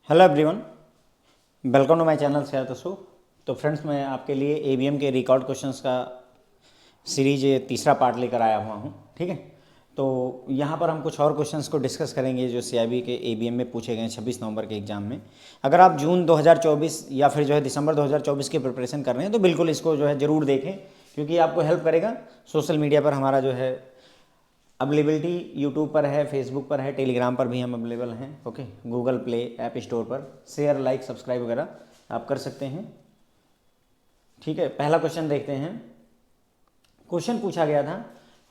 Hello everyone, welcome to my channel शेयर दसो। तो फ्रेंड्स, मैं आपके लिए एबीएम के रिकॉर्ड क्वेश्चंस का सीरीज तीसरा पार्ट लेकर आया हुआ हूँ। ठीक है, तो यहाँ पर हम कुछ और क्वेश्चंस को डिस्कस करेंगे जो सीआईबी के एबीएम में पूछे गए 26 नवंबर के एग्जाम में। अगर आप जून 2024 या फिर जो है दिसंबर 2024 की प्रिपरेशन कर रहे हैं तो बिल्कुल इसको जो है ज़रूर देखें, क्योंकि आपको हेल्प करेगा। सोशल मीडिया पर हमारा जो है अवेलेबिलिटी यूट्यूब पर है, फेसबुक पर है, टेलीग्राम पर भी हम अवेलेबल हैं। Okay, Google play app store पर शेयर, लाइक, सब्सक्राइब वगैरह आप कर सकते हैं। ठीक है, पहला क्वेश्चन देखते हैं। क्वेश्चन पूछा गया था,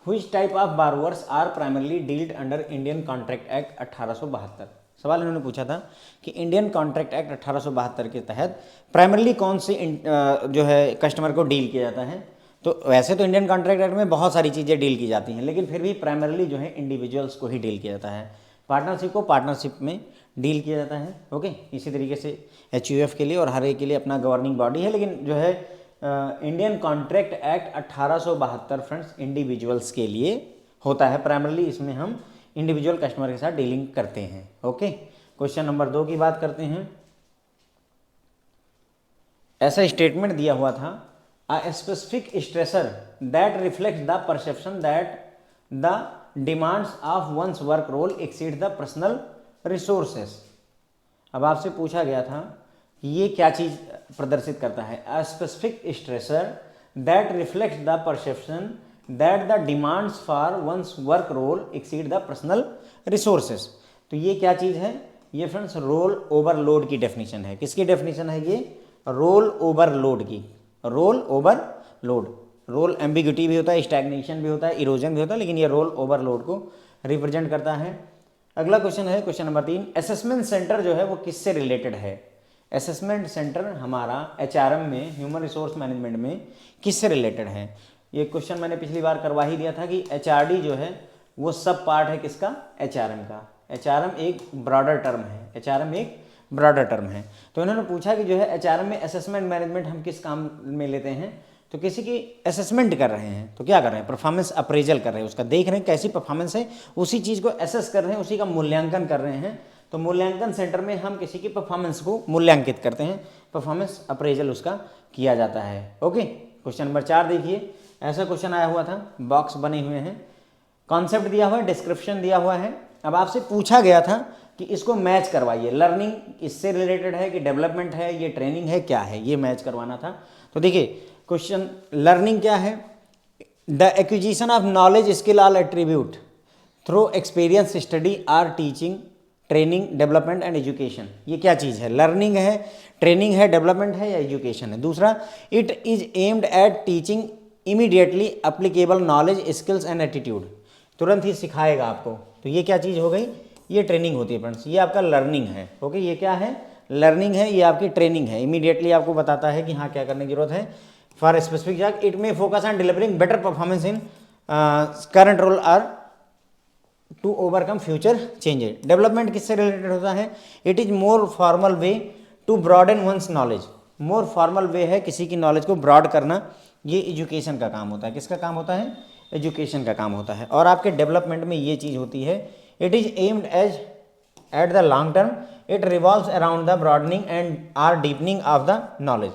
which type of borrowers are primarily dealt under Indian Contract Act 1872। सवाल इन्होंने पूछा था कि इंडियन कॉन्ट्रैक्ट एक्ट 1872 के तहत प्राइमरली कौन से जो है कस्टमर को डील किया जाता है। तो वैसे तो इंडियन कॉन्ट्रैक्ट एक्ट में बहुत सारी चीज़ें डील की जाती हैं, लेकिन फिर भी प्राइमरली जो है इंडिविजुअल्स को ही डील किया जाता है। पार्टनरशिप को पार्टनरशिप में डील किया जाता है। ओके, इसी तरीके से एचयूएफ के लिए और हर एक के लिए अपना गवर्निंग बॉडी है, लेकिन जो है Indian Contract Act 1872 friends individuals के लिए होता है। प्राइमरली इसमें हम इंडिविजुअल कस्टमर के साथ डीलिंग करते हैं। ओके, क्वेश्चन नंबर 2 की बात करते हैं। ऐसा स्टेटमेंट दिया हुआ था, a specific stressor that reflects the perception that the demands of one's work role exceed the personal resources। अब आपसे पूछा गया था कि ये क्या चीज़ प्रदर्शित करता है। a specific stressor that reflects the perception that the demands for one's work role exceed the personal resources। तो ये क्या चीज़ है? ये फ्रेंड्स रोल ओवरलोड की डेफिनेशन है। किसकी डेफिनेशन है ये? रोल ओवरलोड की। रोल ओवरलोड, रोल एम्बिग्यूटी भी होता है, स्टैग्नेशन भी होता है, इरोजन भी होता है, लेकिन ये रोल ओवरलोड को रिप्रेजेंट करता है। अगला क्वेश्चन है क्वेश्चन नंबर 3, असेसमेंट सेंटर जो है वो किससे रिलेटेड है? असेसमेंट सेंटर हमारा एचआरएम में, ह्यूमन रिसोर्स मैनेजमेंट में किससे रिलेटेड है? ये क्वेश्चन मैंने पिछली बार करवा ही दिया था कि एचआरडी जो है वो सब पार्ट है किसका? एचआरएम का। एचआरएम एक ब्रॉडर टर्म है, एचआरएम एक ब्रॉडर टर्म है। तो इन्होंने पूछा कि जो है एचआरएम में असेसमेंट मैनेजमेंट हम किस काम में लेते हैं? तो किसी की असेसमेंट कर रहे हैं, तो क्या कर रहे हैं? परफॉर्मेंस अप्रेजल कर रहे हैं, उसका देख रहे हैं कैसी परफॉर्मेंस है, उसी चीज़ को असेस कर रहे हैं, उसी का मूल्यांकन कर रहे हैं। तो मूल्यांकन सेंटर में हम किसी की परफॉर्मेंस को मूल्यांकित करते हैं, परफॉर्मेंस अप्रेजल उसका किया जाता है। ओके, क्वेश्चन नंबर 4 देखिए। ऐसा क्वेश्चन आया हुआ था, बॉक्स बने हुए हैं, कॉन्सेप्ट दिया हुआ है, डिस्क्रिप्शन दिया हुआ है। अब आपसे पूछा गया था कि इसको मैच करवाइए, लर्निंग इससे रिलेटेड है कि डेवलपमेंट है, ये ट्रेनिंग है, क्या है, ये मैच करवाना था। तो देखिए क्वेश्चन, लर्निंग क्या है? The acquisition of knowledge, skill और attribute through experience, study or teaching, training, development and education. ये क्या चीज़ है? लर्निंग है, ट्रेनिंग है, डेवलपमेंट है या एजुकेशन है? दूसरा, it is aimed at teaching immediately applicable knowledge, skills and attitude, तुरंत ही सिखाएगा आपको। तो ये क्या चीज़ हो गई? ये ट्रेनिंग होती है फ्रेंड्स, ये आपका लर्निंग है। ओके, ये क्या है? लर्निंग है, ये आपकी ट्रेनिंग है। इमीडिएटली आपको बताता है कि हाँ क्या करने की जरूरत है। For specific job it may focus on delivering better performance in current role or to overcome future changes. Development किससे रिलेटेड होता है? It is more formal way to broaden one's knowledge. More formal way है किसी की knowledge को broad करना, ये education का काम होता है। किसका काम होता है? एजुकेशन का काम होता है। और आपके डेवलपमेंट में ये चीज़ होती है, it is aimed as at the long term, it revolves around the broadening and or deepening of the knowledge.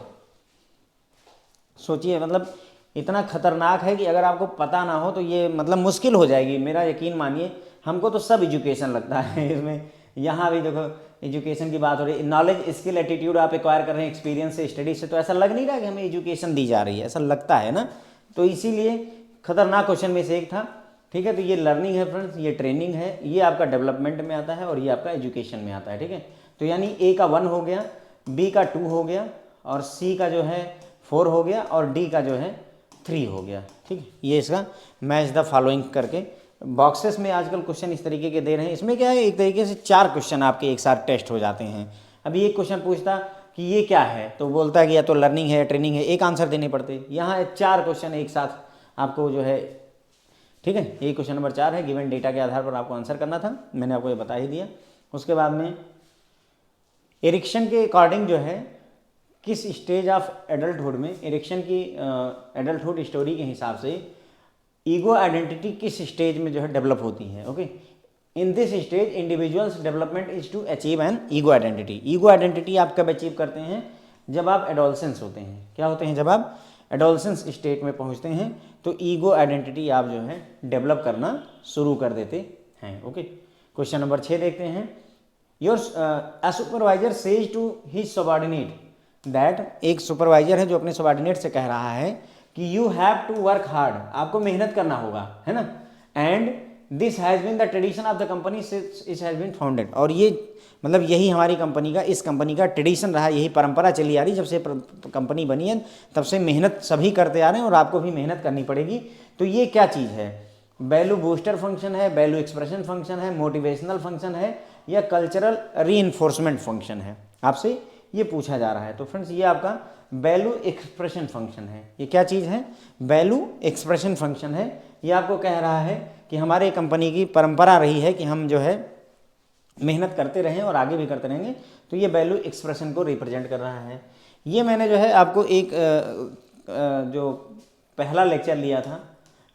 सोचिए, मतलब इतना खतरनाक है कि अगर आपको पता ना हो तो ये मतलब मुश्किल हो जाएगी। मेरा यकीन मानिए, हमको तो सब एजुकेशन लगता है इसमें। यहाँ भी देखो एजुकेशन की बात हो रही है, नॉलेज, स्किल, एटीट्यूड आप एक्वायर कर रहे हैं एक्सपीरियंस से, स्टडी से, तो ऐसा लग नहीं रहा कि हमें एजुकेशन दी जा रही है, ऐसा लगता है ना। तो इसीलिए खतरनाक क्वेश्चन में से एक था। ठीक है, तो ये लर्निंग है फ्रेंड्स, ये ट्रेनिंग है, ये आपका डेवलपमेंट में आता है और ये आपका एजुकेशन में आता है। ठीक है, तो यानी ए का 1 हो गया, बी का 2 हो गया, और सी का जो है 4 हो गया, और डी का जो है 3 हो गया। ठीक है, ये इसका मैच द फॉलोइंग करके बॉक्सेस में आजकल क्वेश्चन इस तरीके के दे रहे हैं। इसमें क्या है, एक तरीके से 4 क्वेश्चन आपके एक साथ टेस्ट हो जाते हैं। अभी एक क्वेश्चन पूछता कि ये क्या है, तो बोलता है कि या तो लर्निंग है या ट्रेनिंग है, एक आंसर देने पड़ते। यहाँ 4 क्वेश्चन एक साथ आपको जो है, ठीक है, ये क्वेश्चन नंबर 4 है। गिवन डेटा के आधार पर आपको आंसर करना था, मैंने आपको ये बता ही दिया। उसके बाद में एरिक्सन के अकॉर्डिंग जो है किस स्टेज ऑफ एडल्टहुड में, एरिक्सन की एडल्टहुड स्टोरी के हिसाब से ईगो आइडेंटिटी किस स्टेज में जो है डेवलप होती है। Okay, in this stage individuals development is to achieve an ego identity. Ego identity आप कब अचीव करते हैं? जब आप एडोलसेंस होते हैं। क्या होते हैं? जब आप एडोलसेंस स्टेट में पहुंचते हैं तो ईगो आइडेंटिटी आप जो है डेवलप करना शुरू कर देते हैं। ओके, क्वेश्चन नंबर 6 देखते हैं। Your a supervisor says to his subordinate that, एक सुपरवाइजर है जो अपने सबॉर्डिनेट से कह रहा है कि you have to work hard, आपको मेहनत करना होगा, है ना, and this has been the tradition of the company since it has been founded, और ये मतलब यही हमारी कंपनी का, इस कंपनी का ट्रेडिशन रहा, यही परंपरा चली आ रही, जब से कंपनी बनी है तब से मेहनत सभी करते आ रहे हैं और आपको भी मेहनत करनी पड़ेगी। तो ये क्या चीज़ है? वैल्यू बूस्टर फंक्शन है, वैल्यू एक्सप्रेशन फंक्शन है, मोटिवेशनल फंक्शन है, या कल्चरल रीइंफोर्समेंट फंक्शन है? आपसे ये पूछा जा रहा है। तो फ्रेंड्स ये आपका वैल्यू एक्सप्रेशन फंक्शन है। ये क्या चीज़ है? वैल्यू एक्सप्रेशन फंक्शन है। ये आपको कह रहा है कि हमारे कंपनी की परंपरा रही है कि हम जो है मेहनत करते रहें और आगे भी करते रहेंगे। तो ये वैल्यू एक्सप्रेशन को रिप्रेजेंट कर रहा है। ये मैंने जो है आपको एक जो पहला लेक्चर लिया था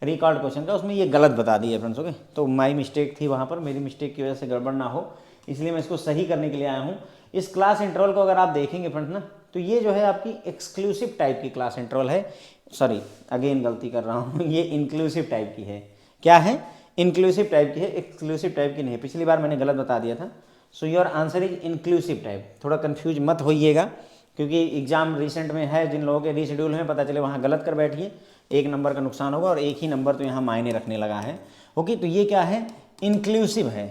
रिकॉर्ड क्वेश्चन का, उसमें ये गलत बता दिया फ्रेंड्स। ओके, तो माई मिस्टेक थी वहाँ पर, मेरी मिस्टेक की वजह से गड़बड़ ना हो, इसलिए मैं इसको सही करने के लिए आया हूँ। इस क्लास इंटरवल को अगर आप देखेंगे फ्रेंड्स ना, तो ये जो है आपकी एक्सक्लूसिव टाइप की क्लास इंटरवल है। सॉरी, अगेन गलती कर रहा हूँ, ये इंक्लूसिव टाइप की है। क्या है? इंक्लूसिव टाइप की है, एक्सक्लूसिव टाइप की नहीं है। पिछली बार मैंने गलत बता दिया था। So your answer is inclusive type. थोड़ा कन्फ्यूज मत होइएगा, क्योंकि एग्जाम रिसेंट में है, जिन लोगों के रीशेड्यूल में पता चले वहाँ गलत कर बैठिए, 1 नंबर का नुकसान होगा, और एक ही नंबर तो यहाँ मायने रखने लगा है। ओके, तो ये क्या है? इंक्लूसिव है।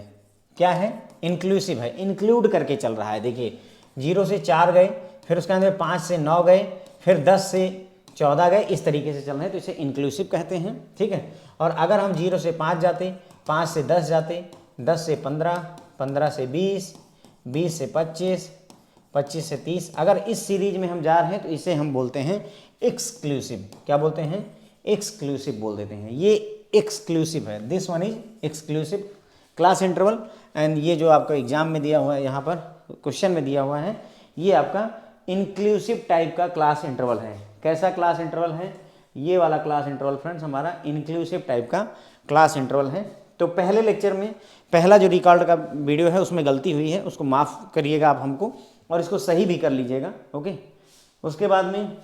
क्या है? इंक्लूसिव है, इंक्लूड करके चल रहा है। देखिए 0 से 4 गए, फिर उसके अंदर 5 से 9 गए, फिर 10 से 14 गए, इस तरीके से चल रहे हैं, तो इसे इंक्लूसिव कहते हैं। ठीक है, और अगर हम 0 से 5 जाते, 5 से 10 जाते, 10 से 15, 15 से 20, 20 से 25, 25 से 30, अगर इस सीरीज में हम जा रहे हैं तो इसे हम बोलते हैं एक्सक्लूसिव। क्या बोलते हैं? एक्सक्लूसिव बोल देते हैं। ये एक्सक्लूसिव है, this one is exclusive class interval. And ये जो आपका एग्जाम में दिया हुआ है, यहाँ पर क्वेश्चन में दिया हुआ है, ये आपका इंक्लूसिव टाइप का क्लास इंटरवल है। कैसा क्लास इंटरवल है? ये वाला क्लास इंटरवल फ्रेंड्स हमारा इंक्लूसिव टाइप का क्लास इंटरवल है। तो पहले लेक्चर में पहला जो रिकॉर्ड का वीडियो है उसमें गलती हुई है, उसको माफ़ करिएगा आप हमको, और इसको सही भी कर लीजिएगा। ओके, उसके बाद में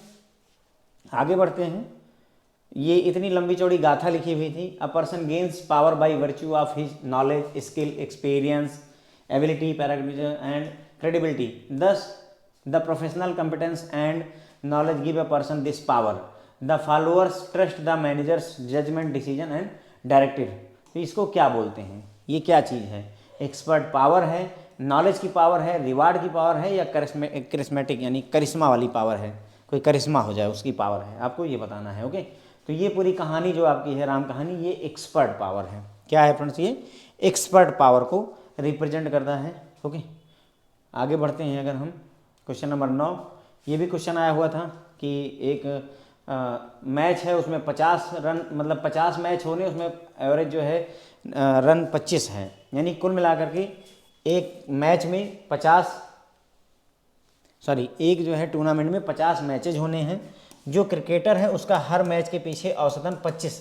आगे बढ़ते हैं। ये इतनी लंबी चौड़ी गाथा लिखी हुई थी। A person gains power by virtue of his knowledge, skill, experience, ability, parameter and credibility. Thus the professional competence and knowledge give a person this power. The followers trust the manager's judgment, decision and directive. तो इसको क्या बोलते हैं? ये क्या चीज़ है? Expert power है, knowledge की पावर है, रिवार्ड की पावर है, या करिश्मेटिक यानी करिश्मा वाली पावर है, कोई करिश्मा हो जाए उसकी पावर है, आपको ये बताना है। ओके, तो ये पूरी कहानी जो आपकी है राम कहानी, ये एक्सपर्ट पावर है। क्या है फ्रेंड्स? ये एक्सपर्ट पावर को रिप्रेजेंट करता है। ओके, आगे बढ़ते हैं। अगर हम क्वेश्चन नंबर 9, ये भी क्वेश्चन आया हुआ था कि एक मैच है, उसमें 50 रन, मतलब 50 मैच होने, उसमें एवरेज जो है रन 25 है, यानी कुल मिलाकर के एक मैच में 50, सॉरी एक जो है टूर्नामेंट में 50 मैचेज होने हैं। जो क्रिकेटर है उसका हर मैच के पीछे औसतन 25,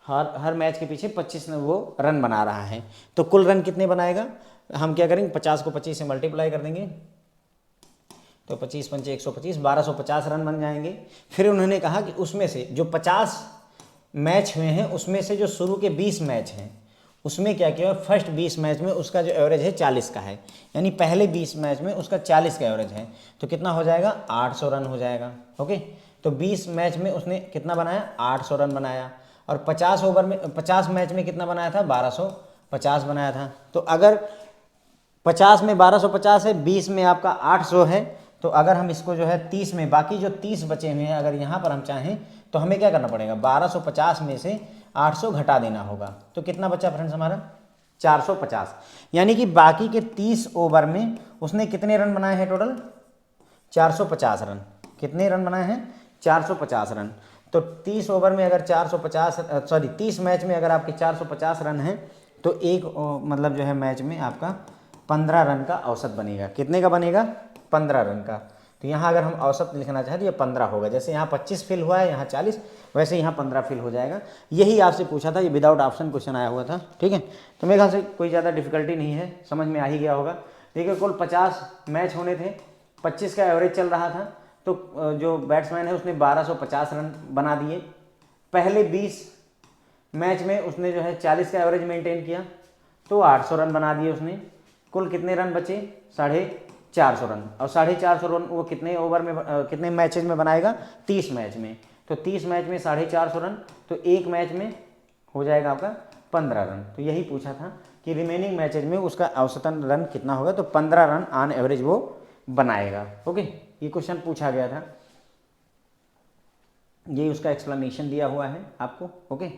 हर मैच के पीछे 25 वो रन बना रहा है। तो कुल रन कितने बनाएगा? हम क्या करेंगे, 50 को 25 से मल्टीप्लाई कर देंगे, तो 25 पंचे 125, 1250 रन बन जाएंगे। फिर उन्होंने कहा कि उसमें से जो 50 मैच हुए हैं, उसमें से जो शुरू के 20 मैच हैं, उसमें क्या किया, फर्स्ट 20 मैच में उसका जो एवरेज है 40 का है, यानी पहले 20 मैच में उसका 40 का एवरेज है। तो कितना हो जाएगा? 800 रन हो जाएगा। ओके, तो 20 मैच में उसने कितना बनाया? 800 रन बनाया। और 50 ओवर में, 50 मैच में कितना बनाया था? 1250 बनाया था। तो अगर 50 में 1250 है, 20 में आपका 800 है, तो अगर हम इसको जो है 30 में, बाकी जो 30 बचे हुए हैं, अगर यहाँ पर हम चाहें तो हमें क्या करना पड़ेगा? 1250 में से 800 घटा देना होगा। तो कितना बचा फ्रेंड्स हमारा? 450। यानी कि बाकी के 30 ओवर में उसने कितने रन बनाए हैं टोटल? 450 रन। कितने रन बनाए हैं? 450 रन। तो 30 ओवर में अगर 30 मैच में अगर आपके 450 रन हैं, तो एक मतलब जो है मैच में आपका 15 रन का औसत बनेगा। कितने का बनेगा? 15 रन का। तो यहाँ अगर हम औसत लिखना चाहें तो ये 15 होगा। जैसे यहाँ 25 फिल हुआ है, यहाँ 40, वैसे यहाँ 15 फिल हो जाएगा। यही आपसे पूछा था, ये विदाउट ऑप्शन क्वेश्चन आया हुआ था, ठीक है। तो मेरे ख्याल से कोई ज़्यादा डिफिकल्टी नहीं है, समझ में आ ही गया होगा। देखिए कुल 50 मैच होने थे, 25 का एवरेज चल रहा था, तो जो बैट्समैन है उसने 1250 रन बना दिए। पहले 20 मैच में उसने जो है 40 का एवरेज मेंटेन किया, तो 800 रन बना दिए उसने। कुल कितने रन बचे? 450 रन। और 450 रन वो कितने ओवर में कितने मैचेज में बनाएगा? 30 मैच में। तो 30 मैच में 450 रन, तो एक मैच में हो जाएगा आपका 15 रन। तो यही पूछा था कि रिमेनिंग मैचेज में उसका औसतन रन कितना होगा, तो 15 रन ऑन एवरेज वो बनाएगा। ओके, ये क्वेश्चन पूछा गया था, ये उसका एक्सप्लेनेशन दिया हुआ है आपको। ओके,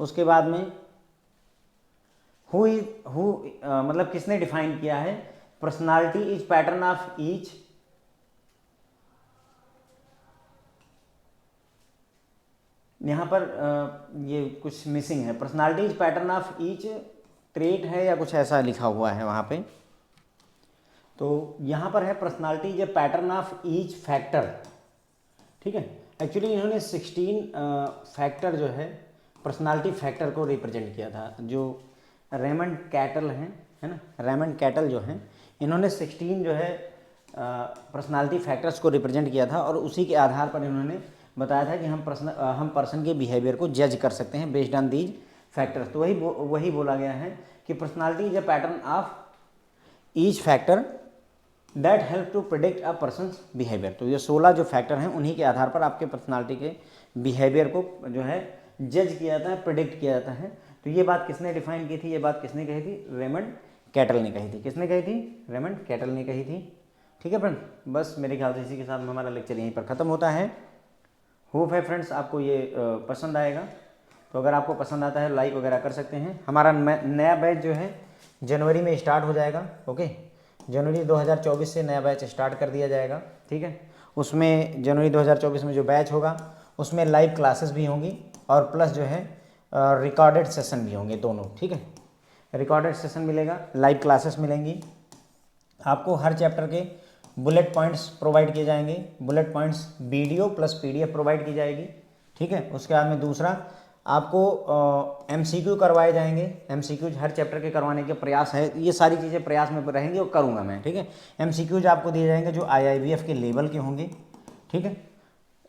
उसके बाद में हु मतलब किसने डिफाइन किया है? Personality is pattern of each यहाँ पर ये कुछ मिसिंग है। Personality is pattern of each trait है या कुछ ऐसा लिखा हुआ है वहाँ पे। तो यहाँ पर है personality is a pattern of each factor, ठीक है। एक्चुअली इन्होंने 16 फैक्टर जो है पर्सनालिटी फैक्टर को रिप्रेजेंट किया था। जो रेमंड कैटल हैं, है ना, रेमंड कैटल जो हैं, इन्होंने 16 जो है पर्सनालिटी फैक्टर्स को रिप्रेजेंट किया था, और उसी के आधार पर इन्होंने बताया था कि हम पर्सन के बिहेवियर को जज कर सकते हैं बेस्ड ऑन दीज फैक्टर्स। तो वही बोला गया है कि personality is a pattern of each factor that help to predict a person's behaviour. तो ये 16 जो फैक्टर हैं, उन्हीं के आधार पर आपके पर्सनालिटी के बिहेवियर को जो है जज किया जाता है, प्रिडिक्ट किया जाता है। तो ये बात किसने डिफाइन की थी? ये बात किसने कही थी? रेमंड कैटल ने कही थी। किसने कही थी? रेमंड कैटल ने कही थी। ठीक है फ्रेंड, बस मेरे ख्याल से इसी के साथ हमारा लेक्चर यहीं पर ख़त्म होता है। होप है फ्रेंड्स आपको ये पसंद आएगा। तो अगर आपको पसंद आता है लाइक वगैरह कर सकते हैं। हमारा नया बैच जो है जनवरी में स्टार्ट हो जाएगा। ओके, जनवरी 2024 से नया बैच स्टार्ट कर दिया जाएगा, ठीक है। उसमें जनवरी 2024 में जो बैच होगा उसमें लाइव क्लासेस भी होंगी, और प्लस जो है रिकॉर्डेड सेशन भी होंगे दोनों, ठीक है। रिकॉर्डेड सेशन मिलेगा, लाइव क्लासेस मिलेंगी आपको। हर चैप्टर के बुलेट पॉइंट्स प्रोवाइड किए जाएंगे, bullet points video plus PDF provide की जाएगी, ठीक है। उसके बाद में दूसरा आपको MCQ करवाए जाएंगे। MCQs हर चैप्टर के करवाने के प्रयास है, ये सारी चीज़ें प्रयास में रहेंगी और करूँगा मैं, ठीक है। MCQs आपको दिए जाएंगे जो IIBF के लेवल के होंगे, ठीक है।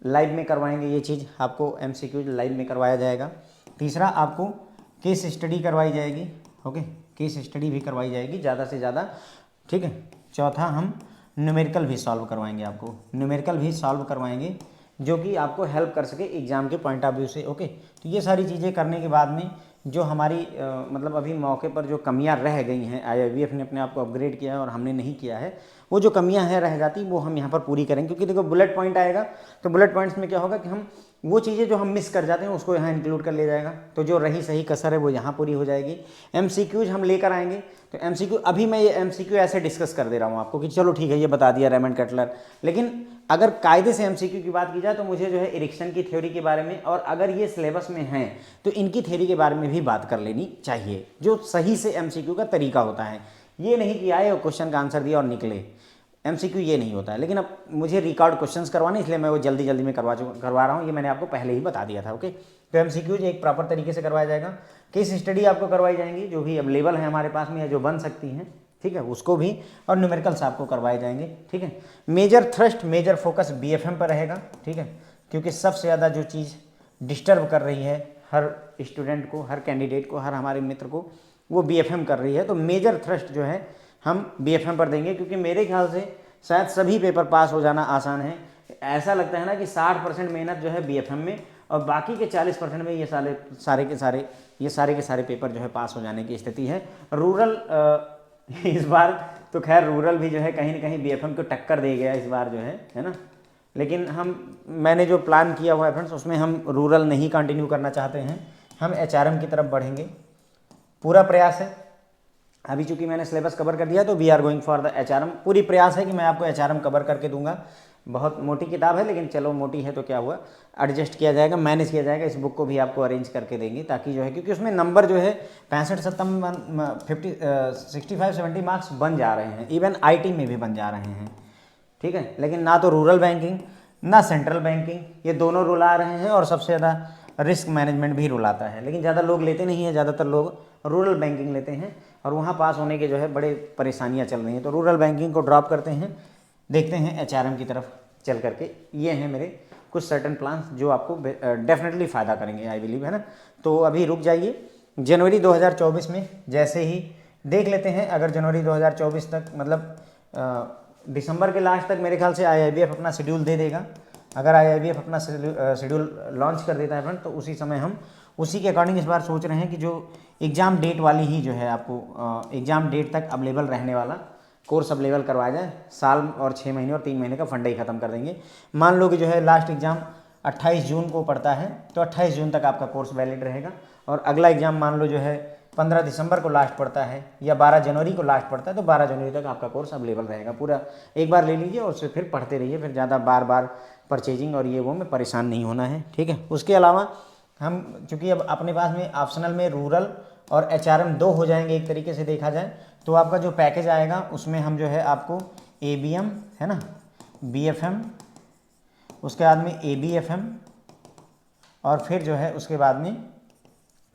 लाइव में करवाएंगे ये चीज़, आपको MCQs लाइव में करवाया जाएगा। तीसरा आपको केस स्टडी करवाई जाएगी, ओके, केस स्टडी भी करवाई जाएगी ज़्यादा से ज़्यादा, ठीक है। चौथा हम न्यूमेरिकल भी सॉल्व करवाएंगे, आपको न्यूमेरिकल भी सॉल्व करवाएंगे जो कि आपको हेल्प कर सके एग्ज़ाम के पॉइंट ऑफ व्यू से। ओके, तो ये सारी चीज़ें करने के बाद में जो हमारी मतलब अभी मौके पर जो कमियां रह गई हैं, IIBF ने अपने आप को अपग्रेड किया है और हमने नहीं किया है, वो जो कमियां हैं रह जाती वो हम यहाँ पर पूरी करेंगे। क्योंकि देखो बुलेट पॉइंट आएगा तो बुलेट पॉइंट्स में क्या होगा कि हम वो चीज़ें जो हम मिस कर जाते हैं उसको यहाँ इंक्लूड कर लिया जाएगा, तो जो रही सही कसर है वो यहाँ पूरी हो जाएगी। MCQs हम लेकर आएंगे, तो MCQ अभी मैं ये MCQ ऐसे डिस्कस कर दे रहा हूँ आपको कि चलो ठीक है ये बता दिया रेमंड कैटलर, लेकिन अगर कायदे से MCQ की बात की जाए तो मुझे जो है इरिक्सन की थ्योरी के बारे में, और अगर ये सिलेबस में हैं तो इनकी थ्योरी के बारे में भी बात कर लेनी चाहिए, जो सही से MCQ का तरीका होता है। ये नहीं कि आए और क्वेश्चन का आंसर दिया और निकले, MCQ ये नहीं होता है। लेकिन अब मुझे रिकॉर्ड क्वेश्चंस करवाने, इसलिए मैं वो जल्दी जल्दी में करवा रहा हूँ, ये मैंने आपको पहले ही बता दिया था। ओके, तो MCQ एक प्रॉपर तरीके से करवाया जाएगा। केस स्टडी आपको करवाई जाएंगी जो भी अवेलेबल है हमारे पास में या जो बन सकती हैं, ठीक है, उसको भी, और न्यूमेरिकल्स आपको करवाए जाएंगे, ठीक है। Major thrust, major focus BFM पर रहेगा, ठीक है, क्योंकि सबसे ज़्यादा जो चीज़ डिस्टर्ब कर रही है हर स्टूडेंट को, हर कैंडिडेट को, हर हमारे मित्र को, वो BFM कर रही है। तो मेजर थ्रस्ट जो है हम BFM पर देंगे, क्योंकि मेरे ख्याल से शायद सभी पेपर पास हो जाना आसान है। ऐसा लगता है ना कि 60% मेहनत जो है BFM में, और बाकी के 40% में ये सारे के सारे पेपर जो है पास हो जाने की स्थिति है। रूरल इस बार तो खैर रूरल भी जो है कहीं ना कहीं BFM को टक्कर दे गया इस बार जो है ना। लेकिन मैंने जो प्लान किया हुआ है फ्रेंड्स, उसमें हम रूरल नहीं कंटिन्यू करना चाहते हैं, हम HRM की तरफ बढ़ेंगे। पूरा प्रयास है, अभी चूंकि मैंने सिलेबस कवर कर दिया तो we are going for the HRM। पूरी प्रयास है कि मैं आपको HRM कवर करके दूंगा। बहुत मोटी किताब है, लेकिन चलो मोटी है तो क्या हुआ, एडजस्ट किया जाएगा, मैनेज किया जाएगा। इस बुक को भी आपको अरेंज करके देंगे ताकि जो है, क्योंकि उसमें नंबर जो है 65-70 65-70 मार्क्स बन जा रहे हैं, इवन IT में भी बन जा रहे हैं, ठीक है। लेकिन ना तो रूरल बैंकिंग ना सेंट्रल बैंकिंग, ये दोनों रूल आ रहे हैं, और सबसे ज़्यादा रिस्क मैनेजमेंट भी रूल आता है, लेकिन ज़्यादा लोग लेते नहीं हैं, ज़्यादातर लोग रूरल बैंकिंग लेते हैं, और वहाँ पास होने के जो है बड़े परेशानियाँ चल रही हैं। तो रूरल बैंकिंग को ड्रॉप करते हैं, देखते हैं HRM की तरफ चल करके। ये हैं मेरे कुछ सर्टन प्लान्स जो आपको डेफिनेटली फ़ायदा करेंगे, आई बिलीव, है ना। तो अभी रुक जाइए, जनवरी 2024 में जैसे ही देख लेते हैं, अगर जनवरी 2024 तक मतलब दिसंबर के लास्ट तक मेरे ख्याल से IIBF अपना शेड्यूल दे देगा। अगर IIBF अपना शेड्यूल लॉन्च कर देता है फ्रेंड, तो उसी समय हम उसी के अकॉर्डिंग इस बार सोच रहे हैं कि जो एग्ज़ाम डेट वाली ही जो है आपको एग्ज़ाम डेट तक अवेलेबल रहने वाला कोर्स अवेलेबल करवाया जाए। साल और 6 महीने और 3 महीने का फंडा ही ख़त्म कर देंगे। मान लो कि जो है लास्ट एग्ज़ाम 28 जून को पड़ता है, तो 28 जून तक आपका कोर्स वैलिड रहेगा, और अगला एग्ज़ाम मान लो जो है 15 दिसंबर को लास्ट पड़ता है या 12 जनवरी को लास्ट पड़ता है, तो 12 जनवरी तक आपका कोर्स अवेलेबल रहेगा। पूरा एक बार ले लीजिए और उससे फिर पढ़ते रहिए, फिर ज़्यादा बार बार परचेजिंग और ये वो में परेशान नहीं होना है, ठीक है। उसके अलावा हम चूँकि अब अपने पास में ऑप्शनल में रूरल और HRM 2 हो जाएंगे एक तरीके से देखा जाए, तो आपका जो पैकेज आएगा उसमें हम जो है आपको ABM, है ना, BFM, उसके बाद में ABFM, और फिर जो है उसके बाद में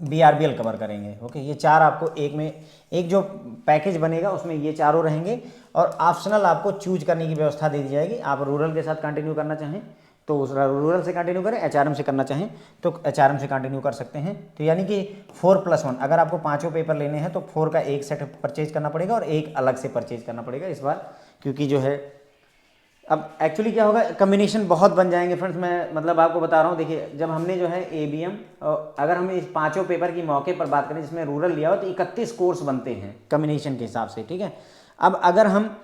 BRBL कवर करेंगे। ओके, ये चार आपको एक में एक जो पैकेज बनेगा उसमें ये चारों रहेंगे, और ऑप्शनल आपको चूज करने की व्यवस्था दे दी जाएगी। आप रूरल के साथ कंटिन्यू करना चाहें तो उस रूरल से कंटिन्यू करें, HRM से करना चाहें तो HRM से कंटिन्यू कर सकते हैं। तो यानी कि 4+1, अगर आपको 5 पेपर लेने हैं तो 4 का एक सेट परचेज करना पड़ेगा और एक अलग से परचेज करना पड़ेगा इस बार, क्योंकि जो है अब एक्चुअली क्या होगा, कम्बिनेशन बहुत बन जाएंगे फ्रेंड्स। मैं मतलब आपको बता रहा हूँ, देखिए जब हमने जो है ABM, अगर हम इस 5 पेपर की मौके पर बात करें जिसमें रूरल लिया हो, तो 31 कोर्स बनते हैं कम्बिनेशन के हिसाब से, ठीक है। अब अगर हम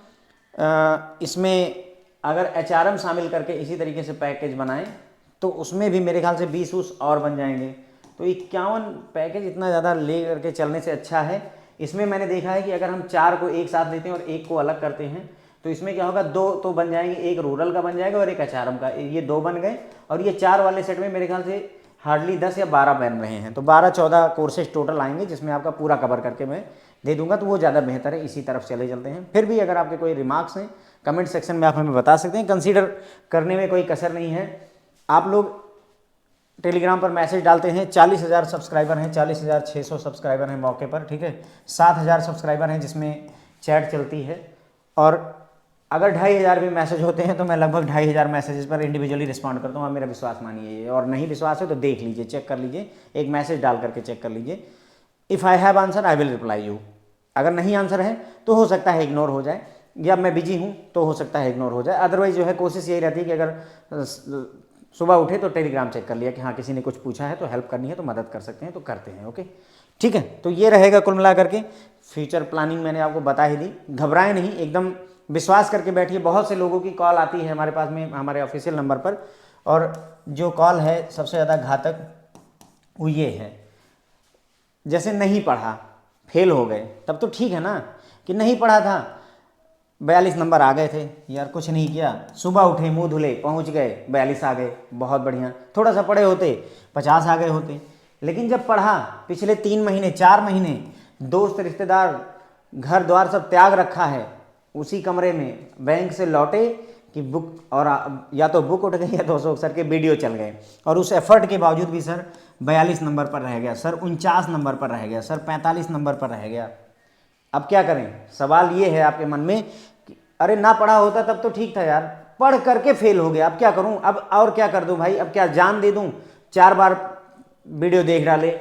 इसमें अगर HRM शामिल करके इसी तरीके से पैकेज बनाएं तो उसमें भी मेरे ख्याल से 20 और बन जाएंगे। तो 51 पैकेज इतना ज़्यादा ले करके चलने से अच्छा है। इसमें मैंने देखा है कि अगर हम 4 को एक साथ लेते हैं और एक को अलग करते हैं तो इसमें क्या होगा, 2 तो बन जाएंगे, एक रूरल का बन जाएगा और एक HRM का, ये 2 बन गए। और ये 4 वाले सेट में मेरे ख्याल से हार्डली 10 या 12 बन रहे हैं, तो 12-14 कोर्सेज टोटल आएंगे जिसमें आपका पूरा कवर करके मैं दे दूंगा, तो वो ज़्यादा बेहतर है। इसी तरफ चले चलते हैं। फिर भी अगर आपके कोई रिमार्क्स हैं कमेंट सेक्शन में आप हमें बता सकते हैं, कंसीडर करने में कोई कसर नहीं है। आप लोग टेलीग्राम पर मैसेज डालते हैं, 40,000 सब्सक्राइबर हैं, 40,600 सब्सक्राइबर हैं मौके पर, ठीक है। 7,000 सब्सक्राइबर हैं जिसमें चैट चलती है, और अगर 2,500 भी मैसेज होते हैं तो मैं लगभग 2,500 मैसेजेस पर इंडिविजुअली रिस्पॉन्ड करता हूँ। आप मेरा विश्वास मानिए ये, और नहीं विश्वास है तो देख लीजिए, चेक कर लीजिए, एक मैसेज डाल करके चेक कर लीजिए। If I have answer I will reply you. अगर नहीं आंसर है तो हो सकता है इग्नोर हो जाए, या मैं बिजी हूँ तो हो सकता है इग्नोर हो जाए। अदरवाइज जो है कोशिश यही रहती है कि अगर सुबह उठे तो टेलीग्राम चेक कर लिया कि हाँ किसी ने कुछ पूछा है तो हेल्प करनी है तो मदद कर सकते हैं तो करते हैं। ओके, ठीक है। तो ये रहेगा कुल मिला करके फ्यूचर प्लानिंग, मैंने आपको बता ही दी। घबराएं नहीं, एकदम विश्वास करके बैठिए। बहुत से लोगों की कॉल आती है हमारे पास में हमारे ऑफिशियल नंबर पर, और जो कॉल है सबसे ज़्यादा घातक वो ये है, जैसे नहीं पढ़ा फेल हो गए, तब तो ठीक है ना कि नहीं पढ़ा था 42 नंबर आ गए थे, यार कुछ नहीं किया, सुबह उठे मुंह धुले पहुंच गए 42 आ गए, बहुत बढ़िया। थोड़ा सा पढ़े होते 50 आ गए होते। लेकिन जब पढ़ा पिछले 3 महीने 4 महीने दोस्त रिश्तेदार घर द्वार सब त्याग रखा है, उसी कमरे में बैंक से लौटे कि बुक, और या तो बुक उठ गई या तो सर के वीडियो चल गए, और उस एफर्ट के बावजूद भी सर 42 नंबर पर रह गया, सर 49 नंबर पर रह गया, सर 45 नंबर पर रह गया। अब क्या करें? सवाल ये है आपके मन में कि अरे ना पढ़ा होता तब तो ठीक था यार, पढ़ करके फेल हो गया, अब क्या करूं? अब और क्या कर दूं भाई? अब क्या जान दे दूं? 4 बार वीडियो देख डाले,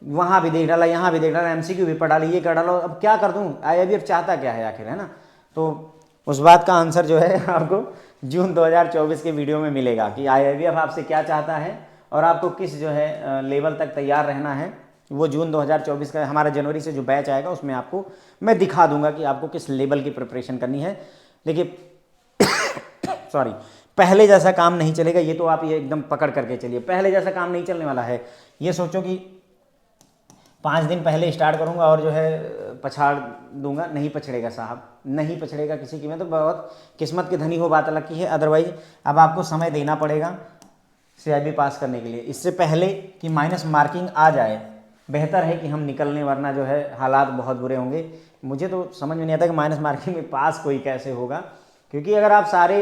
वहां भी देख डाला, यहाँ भी देख डाला, MCQ भी पढ़ डाली, ये कर डालो, अब क्या कर दूं? IIBF चाहता क्या है आखिर, है ना? तो उस बात का आंसर जो है आपको जून 2024 के वीडियो में मिलेगा कि IIBF आपसे क्या चाहता है और आपको किस जो है लेवल तक तैयार रहना है। वो जून 2024 का हमारा जनवरी से जो बैच आएगा उसमें आपको मैं दिखा दूंगा कि आपको किस लेवल की प्रिपरेशन करनी है। देखिए सॉरी, पहले जैसा काम नहीं चलेगा, ये तो आप ये एकदम पकड़ करके चलिए, पहले जैसा काम नहीं चलने वाला है। ये सोचो कि 5 दिन पहले स्टार्ट करूंगा और जो है पछाड़ दूंगा, नहीं पछड़ेगा साहब, नहीं पछड़ेगा किसी की। मैं तो बहुत किस्मत के धनी हो, बात अलग की है। अदरवाइज अब आपको समय देना पड़ेगा CIB पास करने के लिए, इससे पहले कि माइनस मार्किंग आ जाए। बेहतर है कि हम निकलने, वरना जो है हालात बहुत बुरे होंगे। मुझे तो समझ में नहीं आता कि माइनस मार्किंग में पास कोई कैसे होगा, क्योंकि अगर आप सारे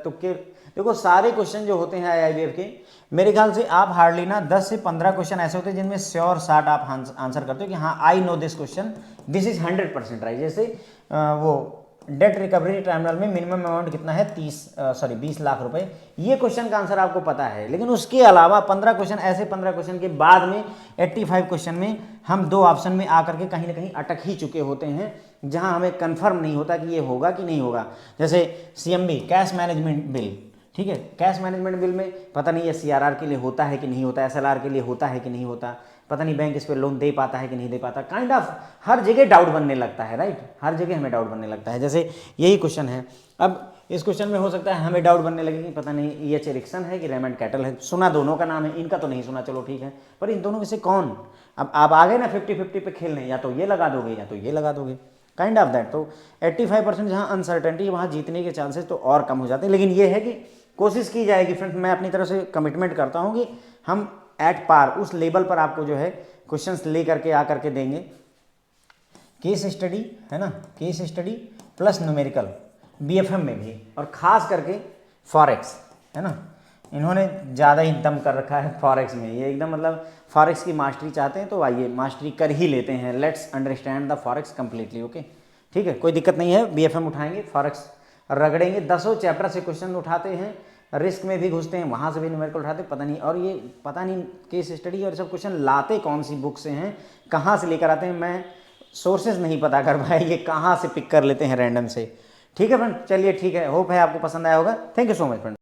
तुक्के, देखो सारे क्वेश्चन जो होते हैं आईआईबीएफ के, मेरे ख्याल से आप हार्डली ना 10 से 15 क्वेश्चन ऐसे होते हैं जिनमें श्योर 60 आप आंसर करते हो कि हाँ I know this question, this is 100% right. जैसे वो डेट रिकवरी ट्राइब्यूनल में मिनिमम अमाउंट कितना है 20 लाख रुपए, ये क्वेश्चन का आंसर आपको पता है। लेकिन उसके अलावा 15 क्वेश्चन, ऐसे 15 क्वेश्चन के बाद में 85 क्वेश्चन में हम 2 ऑप्शन में आकर के कहीं ना कहीं अटक ही चुके होते हैं, जहां हमें कंफर्म नहीं होता कि ये होगा कि नहीं होगा। जैसे सीएमबी कैश मैनेजमेंट बिल, ठीक है, कैश मैनेजमेंट बिल में पता नहीं ये सीआरआर के लिए होता है कि नहीं होता, एसएलआर के लिए होता है कि नहीं होता, पता नहीं बैंक इस पर लोन दे पाता है कि नहीं दे पाता, काइंड ऑफ हर जगह डाउट बनने लगता है, राइट, हर जगह हमें डाउट बनने लगता है। जैसे यही क्वेश्चन है, अब इस क्वेश्चन में हो सकता है हमें डाउट बनने लगे कि पता नहीं ये एरिक्सन है कि रेमंड कैटल है, सुना दोनों का नाम है, इनका तो नहीं सुना, चलो ठीक है, पर इन दोनों में से कौन, अब आप आ गए ना 50-50 पे खेलने, या तो ये लगा दोगे या तो ये लगा दोगे, काइंड ऑफ दैट। तो 85% जहाँ अनसर्टेनिटी, वहाँ जीतने के चांसेस तो और कम हो जाते हैं। लेकिन ये है कि कोशिश की जाएगी फ्रेंड्स, मैं अपनी तरफ से कमिटमेंट करता हूँ कि हम एट पार उस लेवल पर आपको जो है क्वेश्चंस ले करके आकर के देंगे। केस स्टडी है ना, case study plus numerical BFM में भी, और ख़ास करके फॉरेक्स है ना, इन्होंने ज़्यादा ही दम कर रखा है फॉरेक्स में, ये एकदम मतलब फॉरेक्स की मास्टरी चाहते हैं तो आइए मास्टरी कर ही लेते हैं। Let's understand the forex completely, okay ठीक है, कोई दिक्कत नहीं है, बीएफएम उठाएंगे, फॉरेक्स रगड़ेंगे, 10 चैप्टर से क्वेश्चन उठाते हैं, रिस्क में भी घुसते हैं, वहाँ से भी न्यूमेरिकल उठाते, पता नहीं, और ये पता नहीं केस स्टडी और सब क्वेश्चन लाते कौन सी बुक से हैं, कहाँ से लेकर आते हैं, मैं सोर्सेज नहीं पता कर पाया, ये कहाँ से पिक कर लेते हैं रैंडम से। ठीक है फ्रेंड, चलिए ठीक है, होप है आपको पसंद आया होगा। Thank you so much friend.